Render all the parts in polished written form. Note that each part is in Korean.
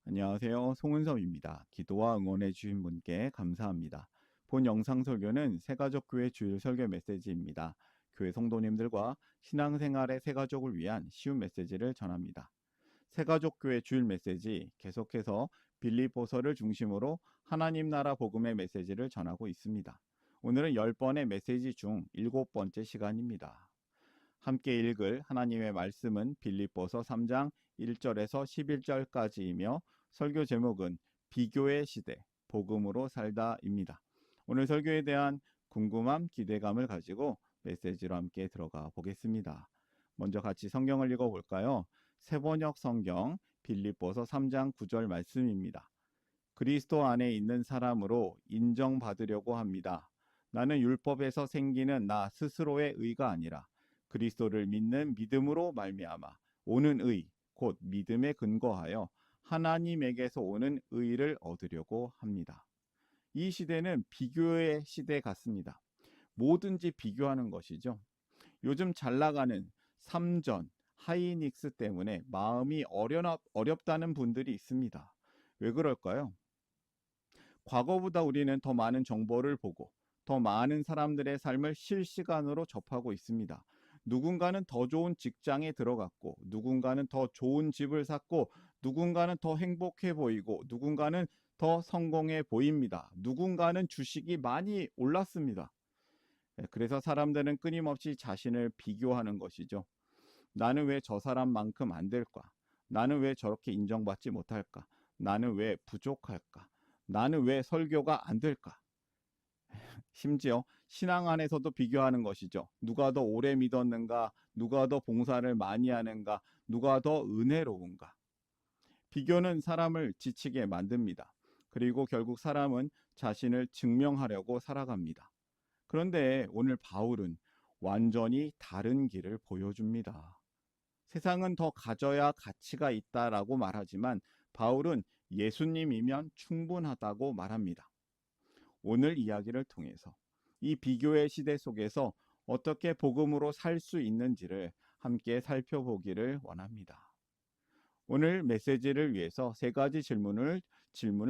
안녕하세요. 송은섭입니다. 기도와 응원해 주신 분께 감사합니다. 본 영상 설교는 새가족교회 주일 설교 메시지입니다. 교회 성도님들과 신앙생활의 새가족을 위한 쉬운 메시지를 전합니다. 새가족교회 주일 메시지 계속해서 빌립보서를 중심으로 하나님 나라 복음의 메시지를 전하고 있습니다. 오늘은 10번의 메시지 중 7번째 시간입니다. 함께 읽을 하나님의 말씀은 빌립보서 3장 1절에서 11절까지이며 설교 제목은 비교의 시대, 복음으로 살다입니다. 오늘 설교에 대한 궁금함, 기대감을 가지고 메시지로 함께 들어가 보겠습니다. 먼저 같이 성경을 읽어볼까요? 새번역 성경 빌립보서 3장 9절 말씀입니다. 그리스도 안에 있는 사람으로 인정받으려고 합니다. 나는 율법에서 생기는 나 스스로의 의가 아니라 그리스도를 믿는 믿음으로 말미암아 오는 의, 곧 믿음에 근거하여 하나님에게서 오는 의를 얻으려고 합니다. 이 시대는 비교의 시대 같습니다. 뭐든지 비교하는 것이죠. 요즘 잘 나가는 삼전, 하이닉스 때문에 마음이 어렵다는 분들이 있습니다. 왜 그럴까요? 과거보다 우리는 더 많은 정보를 보고 더 많은 사람들의 삶을 실시간으로 접하고 있습니다. 누군가는 더 좋은 직장에 들어갔고, 누군가는 더 좋은 집을 샀고, 누군가는 더 행복해 보이고, 누군가는 더 성공해 보입니다. 누군가는 주식이 많이 올랐습니다. 그래서 사람들은 끊임없이 자신을 비교하는 것이죠. 나는 왜 저 사람만큼 안 될까? 나는 왜 저렇게 인정받지 못할까? 나는 왜 부족할까? 나는 왜 설교가 안 될까? 심지어 신앙 안에서도 비교하는 것이죠. 누가 더 오래 믿었는가? 누가 더 봉사를 많이 하는가? 누가 더 은혜로운가? 비교는 사람을 지치게 만듭니다. 그리고 결국 사람은 자신을 증명하려고 살아갑니다. 그런데 오늘 바울은 완전히 다른 길을 보여줍니다. 세상은 더 가져야 가치가 있다라고 말하지만 바울은 예수님이면 충분하다고 말합니다. 오늘 이야기를 통해서 이 비교의 시대 속에서 어떻게 복음으로 살 수 있는지를 함께 살펴보기를 원합니다. 오늘 메시지를 위해서 세 가지 질문을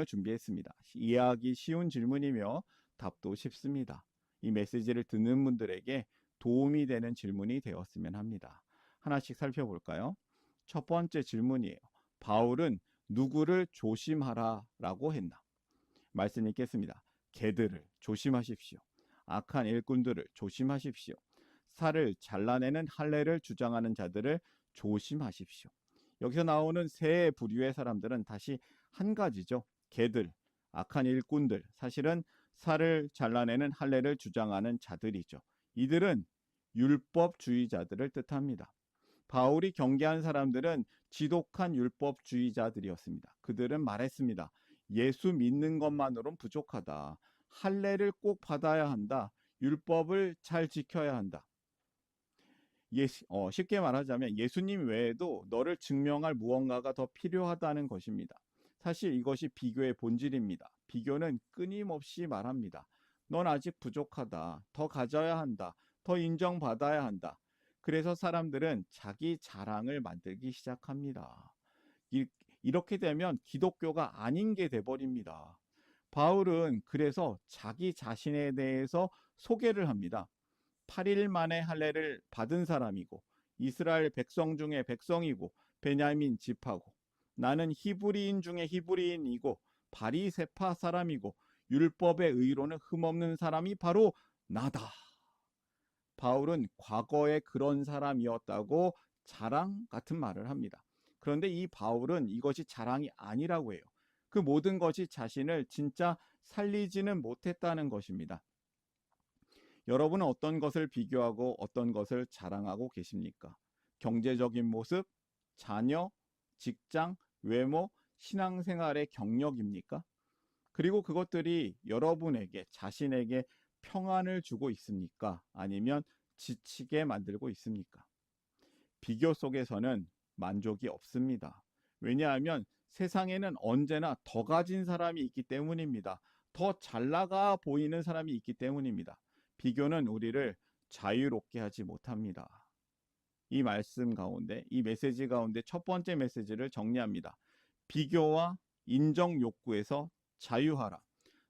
준비했습니다. 이해하기 쉬운 질문이며 답도 쉽습니다. 이 메시지를 듣는 분들에게 도움이 되는 질문이 되었으면 합니다. 하나씩 살펴볼까요? 첫 번째 질문이에요. 바울은 누구를 조심하라라고 했나? 말씀 읽겠습니다. 개들을 조심하십시오. 악한 일꾼들을 조심하십시오. 살을 잘라내는 할례를 주장하는 자들을 조심하십시오. 여기서 나오는 세 부류의 사람들은 다시 한 가지죠. 개들, 악한 일꾼들, 사실은 살을 잘라내는 할례를 주장하는 자들이죠. 이들은 율법주의자들을 뜻합니다. 바울이 경계한 사람들은 지독한 율법주의자들이었습니다. 그들은 말했습니다. 예수 믿는 것만으로는 부족하다. 할례를 꼭 받아야 한다. 율법을 잘 지켜야 한다. 쉽게 말하자면 예수님 외에도 너를 증명할 무언가가 더 필요하다는 것입니다. 사실 이것이 비교의 본질입니다. 비교는 끊임없이 말합니다. 넌 아직 부족하다. 더 가져야 한다. 더 인정받아야 한다. 그래서 사람들은 자기 자랑을 만들기 시작합니다. 이렇게 되면 기독교가 아닌 게 돼버립니다. 바울은 그래서 자기 자신에 대해서 소개를 합니다. 8일 만에 할례를 받은 사람이고 이스라엘 백성 중에 백성이고 베냐민 지파고 나는 히브리인 중에 히브리인이고 바리새파 사람이고 율법의 의로는 흠없는 사람이 바로 나다. 바울은 과거에 그런 사람이었다고 자랑 같은 말을 합니다. 그런데 이 바울은 이것이 자랑이 아니라고 해요. 그 모든 것이 자신을 진짜 살리지는 못했다는 것입니다. 여러분은 어떤 것을 비교하고 어떤 것을 자랑하고 계십니까? 경제적인 모습, 자녀, 직장, 외모, 신앙생활의 경력입니까? 그리고 그것들이 여러분에게, 자신에게 평안을 주고 있습니까? 아니면 지치게 만들고 있습니까? 비교 속에서는 만족이 없습니다. 왜냐하면 세상에는 언제나 더 가진 사람이 있기 때문입니다. 더 잘 나가 보이는 사람이 있기 때문입니다. 비교는 우리를 자유롭게 하지 못합니다. 이 말씀 가운데, 이 메시지 가운데 첫 번째 메시지를 정리합니다. 비교와 인정 욕구에서 자유하라.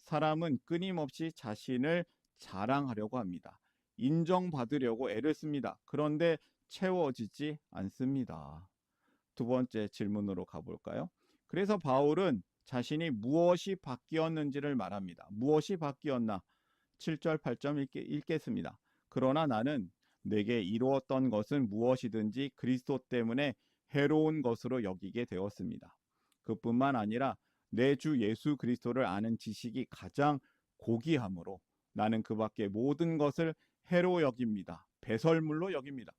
사람은 끊임없이 자신을 자랑하려고 합니다. 인정받으려고 애를 씁니다. 그런데 채워지지 않습니다. 두 번째 질문으로 가볼까요? 그래서 바울은 자신이 무엇이 바뀌었는지를 말합니다. 무엇이 바뀌었나? 7절, 8절 읽겠습니다. 그러나 나는 내게 이루었던 것은 무엇이든지 그리스도 때문에 해로운 것으로 여기게 되었습니다. 그뿐만 아니라 내 주 예수 그리스도를 아는 지식이 가장 고귀하므로 나는 그 밖에 모든 것을 해로 여깁니다. 배설물로 여깁니다.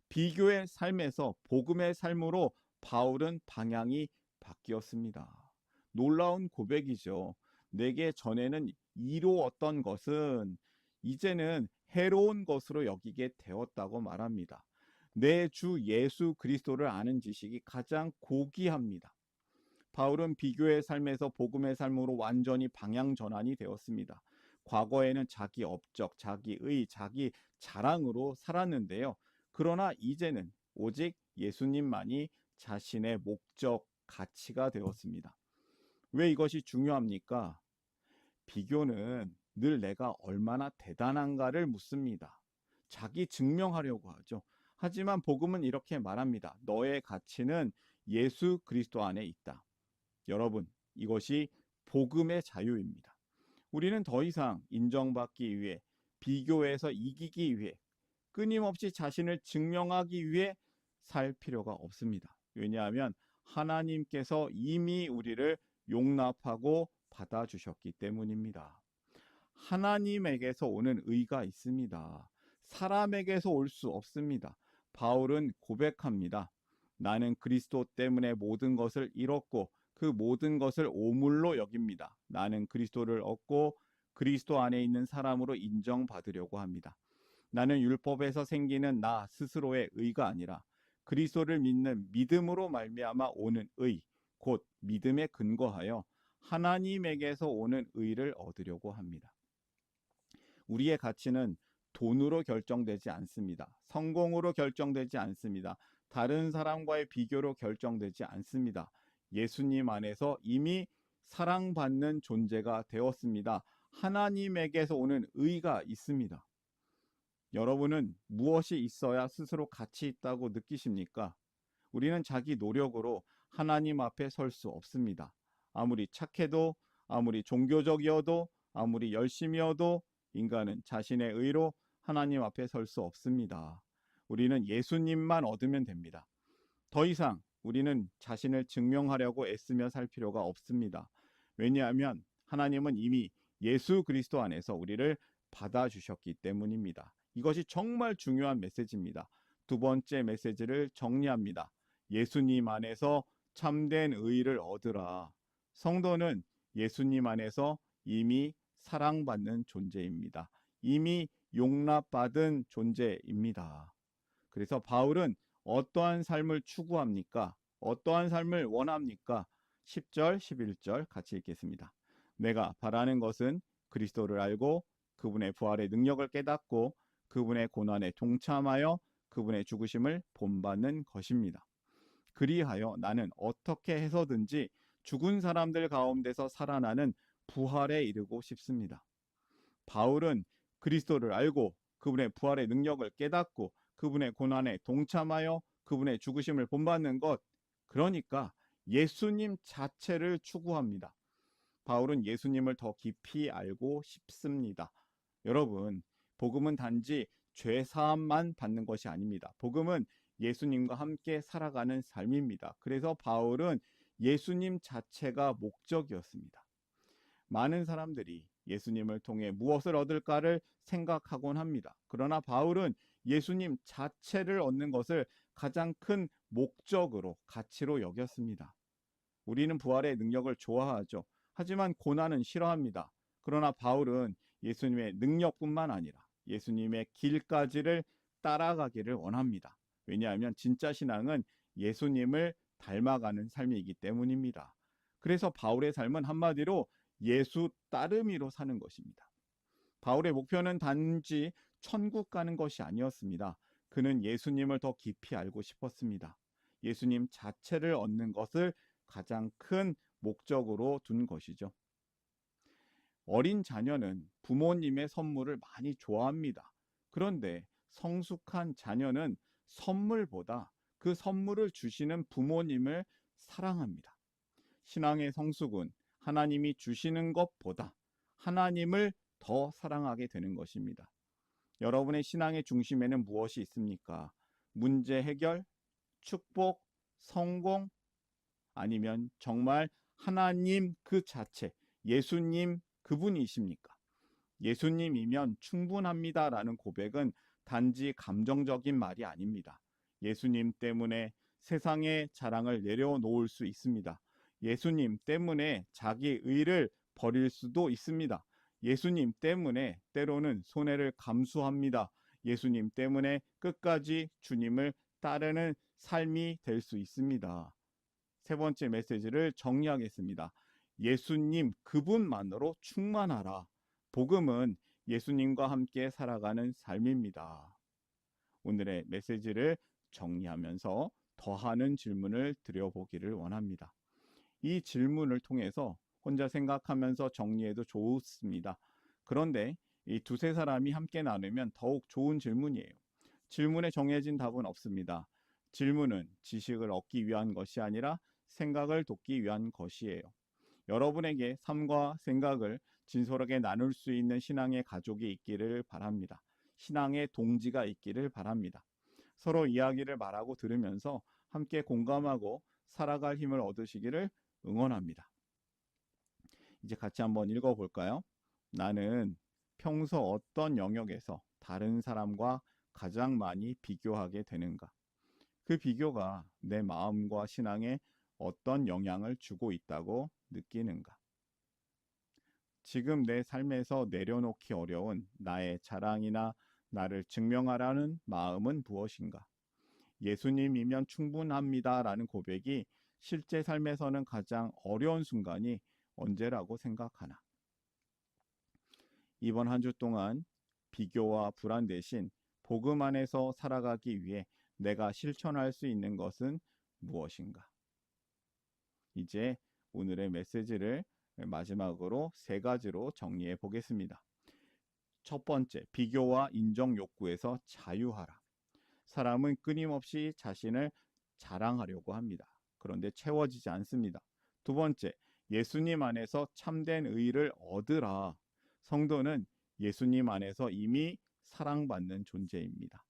비교의 삶에서 복음의 삶으로 바울은 방향이 바뀌었습니다. 놀라운 고백이죠. 내게 전에는 이로웠던 것은 이제는 해로운 것으로 여기게 되었다고 말합니다. 내 주 예수 그리스도를 아는 지식이 가장 고귀합니다. 바울은 비교의 삶에서 복음의 삶으로 완전히 방향 전환이 되었습니다. 과거에는 자기 업적, 자기 의, 자기 자랑으로 살았는데요. 그러나 이제는 오직 예수님만이 자신의 목적, 가치가 되었습니다. 왜 이것이 중요합니까? 비교는 늘 내가 얼마나 대단한가를 묻습니다. 자기 증명하려고 하죠. 하지만 복음은 이렇게 말합니다. 너의 가치는 예수 그리스도 안에 있다. 여러분, 이것이 복음의 자유입니다. 우리는 더 이상 인정받기 위해, 비교에서 이기기 위해, 끊임없이 자신을 증명하기 위해 살 필요가 없습니다. 왜냐하면 하나님께서 이미 우리를 용납하고 받아주셨기 때문입니다. 하나님에게서 오는 의가 있습니다. 사람에게서 올 수 없습니다. 바울은 고백합니다. 나는 그리스도 때문에 모든 것을 잃었고 그 모든 것을 오물로 여깁니다. 나는 그리스도를 얻고 그리스도 안에 있는 사람으로 인정받으려고 합니다. 나는 율법에서 생기는 나 스스로의 의가 아니라 그리스도를 믿는 믿음으로 말미암아 오는 의, 곧 믿음에 근거하여 하나님에게서 오는 의를 얻으려고 합니다. 우리의 가치는 돈으로 결정되지 않습니다. 성공으로 결정되지 않습니다. 다른 사람과의 비교로 결정되지 않습니다. 예수님 안에서 이미 사랑받는 존재가 되었습니다. 하나님에게서 오는 의가 있습니다. 여러분은 무엇이 있어야 스스로 가치 있다고 느끼십니까? 우리는 자기 노력으로 하나님 앞에 설 수 없습니다. 아무리 착해도, 아무리 종교적이어도, 아무리 열심히여도 인간은 자신의 의로 하나님 앞에 설 수 없습니다. 우리는 예수님만 얻으면 됩니다. 더 이상 우리는 자신을 증명하려고 애쓰며 살 필요가 없습니다. 왜냐하면 하나님은 이미 예수 그리스도 안에서 우리를 받아주셨기 때문입니다. 이것이 정말 중요한 메시지입니다. 두 번째 메시지를 정리합니다. 예수님 안에서 참된 의를 얻으라. 성도는 예수님 안에서 이미 사랑받는 존재입니다. 이미 용납받은 존재입니다. 그래서 바울은 어떠한 삶을 추구합니까? 어떠한 삶을 원합니까? 10절, 11절 같이 읽겠습니다. 내가 바라는 것은 그리스도를 알고 그분의 부활의 능력을 깨닫고 그분의 고난에 동참하여 그분의 죽으심을 본받는 것입니다. 그리하여 나는 어떻게 해서든지 죽은 사람들 가운데서 살아나는 부활에 이르고 싶습니다. 바울은 그리스도를 알고 그분의 부활의 능력을 깨닫고 그분의 고난에 동참하여 그분의 죽으심을 본받는 것, 그러니까 예수님 자체를 추구합니다. 바울은 예수님을 더 깊이 알고 싶습니다. 여러분, 복음은 단지 죄 사함만 받는 것이 아닙니다. 복음은 예수님과 함께 살아가는 삶입니다. 그래서 바울은 예수님 자체가 목적이었습니다. 많은 사람들이 예수님을 통해 무엇을 얻을까를 생각하곤 합니다. 그러나 바울은 예수님 자체를 얻는 것을 가장 큰 목적으로, 가치로 여겼습니다. 우리는 부활의 능력을 좋아하죠. 하지만 고난은 싫어합니다. 그러나 바울은 예수님의 능력뿐만 아니라 예수님의 길까지를 따라가기를 원합니다. 왜냐하면 진짜 신앙은 예수님을 닮아가는 삶이기 때문입니다. 그래서 바울의 삶은 한마디로 예수 따르미로 사는 것입니다. 바울의 목표는 단지 천국 가는 것이 아니었습니다. 그는 예수님을 더 깊이 알고 싶었습니다. 예수님 자체를 얻는 것을 가장 큰 목적으로 둔 것이죠. 어린 자녀는 부모님의 선물을 많이 좋아합니다. 그런데 성숙한 자녀는 선물보다 그 선물을 주시는 부모님을 사랑합니다. 신앙의 성숙은 하나님이 주시는 것보다 하나님을 더 사랑하게 되는 것입니다. 여러분의 신앙의 중심에는 무엇이 있습니까? 문제 해결, 축복, 성공, 아니면 정말 하나님 그 자체, 예수님 그분이십니까? 예수님이면 충분합니다라는 고백은 단지 감정적인 말이 아닙니다. 예수님 때문에 세상의 자랑을 내려놓을 수 있습니다. 예수님 때문에 자기 의를 버릴 수도 있습니다. 예수님 때문에 때로는 손해를 감수합니다. 예수님 때문에 끝까지 주님을 따르는 삶이 될 수 있습니다. 세 번째 메시지를 정리하겠습니다. 예수님 그분만으로 충만하라. 복음은 예수님과 함께 살아가는 삶입니다. 오늘의 메시지를 정리하면서 더하는 질문을 드려보기를 원합니다. 이 질문을 통해서 혼자 생각하면서 정리해도 좋습니다. 그런데 이 두세 사람이 함께 나누면 더욱 좋은 질문이에요. 질문에 정해진 답은 없습니다. 질문은 지식을 얻기 위한 것이 아니라 생각을 돕기 위한 것이에요. 여러분에게 삶과 생각을 진솔하게 나눌 수 있는 신앙의 가족이 있기를 바랍니다. 신앙의 동지가 있기를 바랍니다. 서로 이야기를 말하고 들으면서 함께 공감하고 살아갈 힘을 얻으시기를 응원합니다. 이제 같이 한번 읽어볼까요? 나는 평소 어떤 영역에서 다른 사람과 가장 많이 비교하게 되는가? 그 비교가 내 마음과 신앙에 어떤 영향을 주고 있다고 느끼는가? 지금 내 삶에서 내려놓기 어려운 나의 자랑이나 나를 증명하라는 마음은 무엇인가? 예수님이면 충분합니다라는 고백이 실제 삶에서는 가장 어려운 순간이 언제라고 생각하나? 이번 한 주 동안 비교와 불안 대신 복음 안에서 살아가기 위해 내가 실천할 수 있는 것은 무엇인가? 이제 오늘의 메시지를 마지막으로 세 가지로 정리해 보겠습니다. 첫 번째, 비교와 인정 욕구에서 자유하라. 사람은 끊임없이 자신을 자랑하려고 합니다. 그런데 채워지지 않습니다. 두 번째, 예수님 안에서 참된 의를 얻으라. 성도는 예수님 안에서 이미 사랑받는 존재입니다.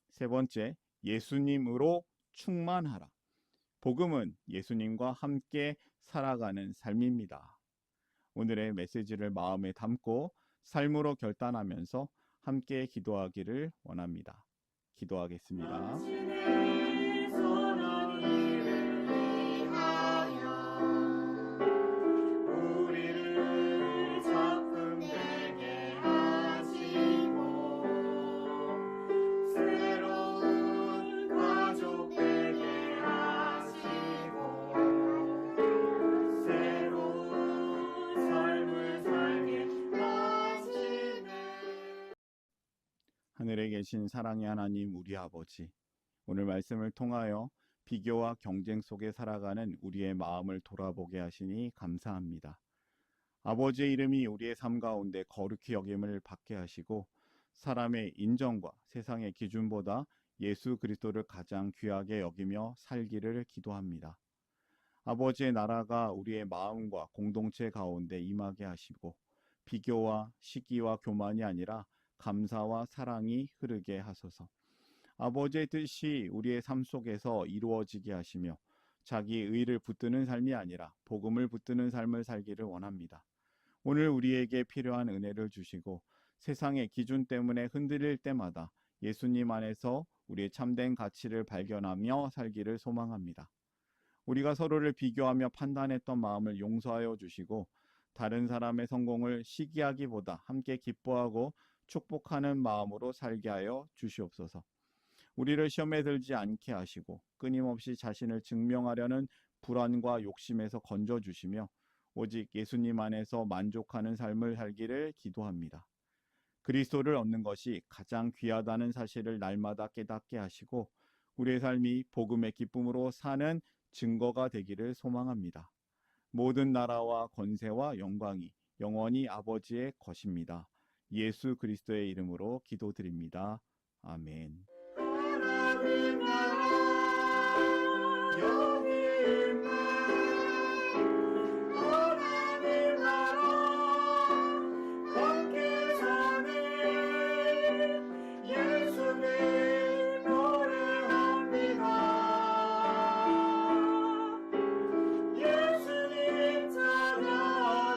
세 번째, 예수님으로 충만하라. 복음은 예수님과 함께 살아가는 삶입니다. 오늘의 메시지를 마음에 담고 삶으로 결단하면서 함께 기도하기를 원합니다. 기도하겠습니다. 하늘에 계신 사랑의 하나님 우리 아버지, 오늘 말씀을 통하여 비교와 경쟁 속에 살아가는 우리의 마음을 돌아보게 하시니 감사합니다. 아버지의 이름이 우리의 삶 가운데 거룩히 여김을 받게 하시고 사람의 인정과 세상의 기준보다 예수 그리스도를 가장 귀하게 여기며 살기를 기도합니다. 아버지의 나라가 우리의 마음과 공동체 가운데 임하게 하시고 비교와 시기와 교만이 아니라 감사와 사랑이 흐르게 하소서. 아버지의 뜻이 우리의 삶 속에서 이루어지게 하시며 자기 의를 붙드는 삶이 아니라 복음을 붙드는 삶을 살기를 원합니다. 오늘 우리에게 필요한 은혜를 주시고 세상의 기준 때문에 흔들릴 때마다 예수님 안에서 우리의 참된 가치를 발견하며 살기를 소망합니다. 우리가 서로를 비교하며 판단했던 마음을 용서하여 주시고 다른 사람의 성공을 시기하기보다 함께 기뻐하고 축복하는 마음으로 살게 하여 주시옵소서. 우리를 시험에 들지 않게 하시고 끊임없이 자신을 증명하려는 불안과 욕심에서 건져주시며 오직 예수님 안에서 만족하는 삶을 살기를 기도합니다. 그리스도를 얻는 것이 가장 귀하다는 사실을 날마다 깨닫게 하시고 우리의 삶이 복음의 기쁨으로 사는 증거가 되기를 소망합니다. 모든 나라와 권세와 영광이 영원히 아버지의 것입니다. 예수 그리스도의 이름으로 기도드립니다. 아멘. 하나님 나라 여기 있네. 하나님 나라 함께 사네. 예수님 노래합니다. 예수님 찬양합니다.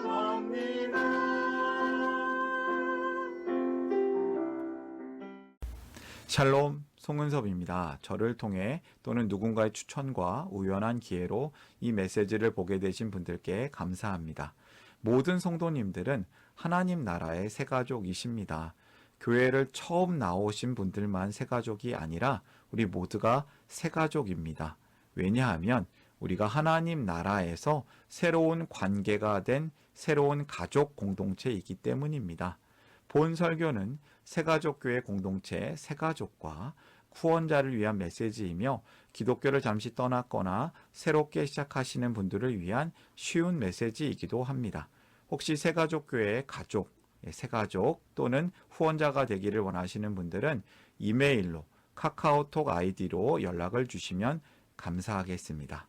샬롬, 송은섭입니다. 저를 통해 또는 누군가의 추천과 우연한 기회로 이 메시지를 보게 되신 분들께 감사합니다. 모든 성도님들은 하나님 나라의 새가족이십니다. 교회를 처음 나오신 분들만 새가족이 아니라 우리 모두가 새가족입니다. 왜냐하면 우리가 하나님 나라에서 새로운 관계가 된 새로운 가족 공동체이기 때문입니다. 본 설교는 새가족교회 공동체 새가족과 후원자를 위한 메시지이며 기독교를 잠시 떠났거나 새롭게 시작하시는 분들을 위한 쉬운 메시지이기도 합니다. 혹시 새가족교회의 가족, 새가족 또는 후원자가 되기를 원하시는 분들은 이메일로 카카오톡 아이디로 연락을 주시면 감사하겠습니다.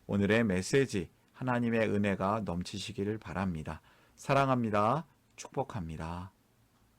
오늘의 메시지 하나님의 은혜가 넘치시기를 바랍니다. 사랑합니다. 축복합니다.